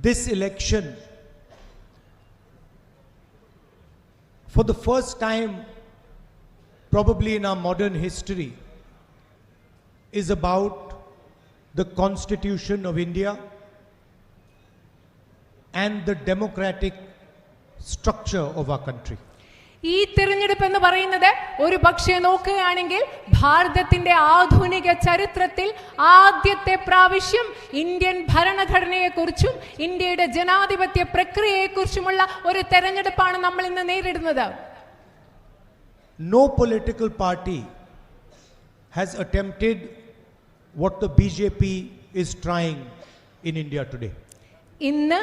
this election, for the first time probably in our modern history, is about the Constitution of India and the democratic structure of our country. ഈ തിരഞ്ഞെടുപ്പ് എന്ന് പറയുന്നത് ഒരു പക്ഷേ നോക്കുകയാണെങ്കിൽ ഭാരതത്തിന്റെ ആധുനിക ചരിത്രത്തിൽ ആദ്യത്തെ പ്രാവശ്യം ഇന്ത്യൻ ഭരണഘടനയെക്കുറിച്ചും ഇന്ത്യയുടെ ജനാധിപത്യ പ്രക്രിയയെക്കുറിച്ചുമുള്ള ഒരു തെരഞ്ഞെടുപ്പാണ് നമ്മൾ ഇന്ന് നേരിടുന്നത്. No political party has attempted what the BJP is trying in India today. ഇന്ന്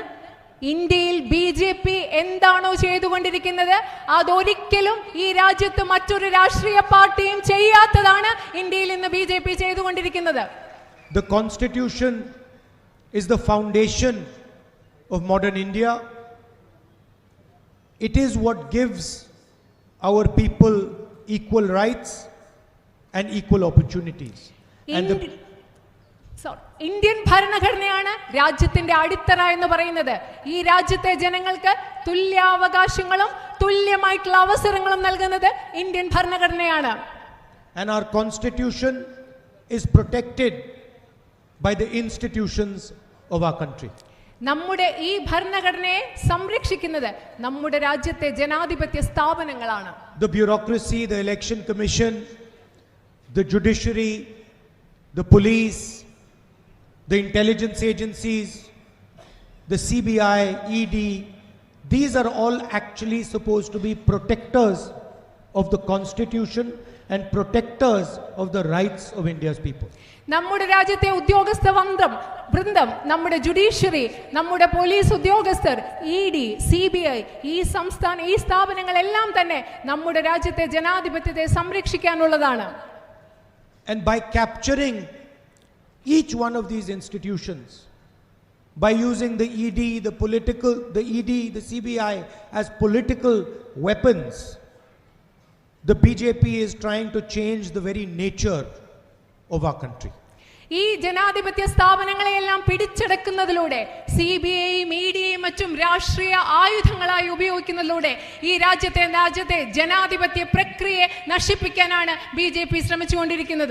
ഇന്ത്യയിൽ BJP എന്താണോ ചെയ്തുകൊണ്ടിരിക്കുന്നത് അതൊരിക്കലും ഈ രാജ്യത്ത് മറ്റൊരു രാഷ്ട്രീയ പാർട്ടിയും ചെയ്യാത്തതാണ് ഇന്ത്യയിൽ ഇന്ന് BJP ചെയ്തുകൊണ്ടിരിക്കുന്നത്. The Constitution is the foundation of modern India. It is what gives our people equal rights and equal opportunities. Indian ഭരണഘടനയാണ് രാജ്യത്തിന്റെ അടിത്തറ എന്ന് പറയുന്നത്. ഈ രാജ്യത്തെ ജനങ്ങൾക്ക് തുല്യാവകാശങ്ങളും തുല്യമായിട്ടുള്ള അവസരങ്ങളും നൽകുന്നത് Indian ഭരണഘടനയാണ്. And our constitution is protected by the institutions of our country. നമ്മുടെ ഈ ഭരണഘടനയെ സംരക്ഷിക്കുന്നത് നമ്മുടെ രാജ്യത്തെ ജനാധിപത്യ സ്ഥാപനങ്ങളാണ്. The bureaucracy, the election commission, the judiciary, the police, the intelligence agencies, the CBI, ED, these are all actually supposed to be protectors of the constitution and protectors of the rights of India's people. നമ്മുടെ രാജ്യത്തെ ഉദ്യോഗസ്ഥ വൃന്ദം, നമ്മുടെ judiciary, നമ്മുടെ police ഉദ്യോഗസ്ഥർ, ED, CBI, ഈ സ്ഥാപനങ്ങളെല്ലാം തന്നെ നമ്മുടെ രാജ്യത്തെ ജനാധിപത്യത്തെ സംരക്ഷിക്കാനുള്ളതാണ്. And by capturing each one of these institutions, by using the ED, the CBI as political weapons, the BJP is trying to change the very nature of our country. ഈ ജനാധിപത്യ സ്ഥാപനങ്ങളെയെല്ലാം പിടിച്ചെടുക്കുന്നതിലൂടെ CBIയും EDയും മറ്റും രാഷ്ട്രീയ ആയുധങ്ങളായി ഉപയോഗിക്കുന്നതിലൂടെ ഈ രാജ്യത്തെ ജനാധിപത്യ പ്രക്രിയയെ നശിപ്പിക്കാനാണ് BJP ശ്രമിച്ചുകൊണ്ടിരിക്കുന്നത്.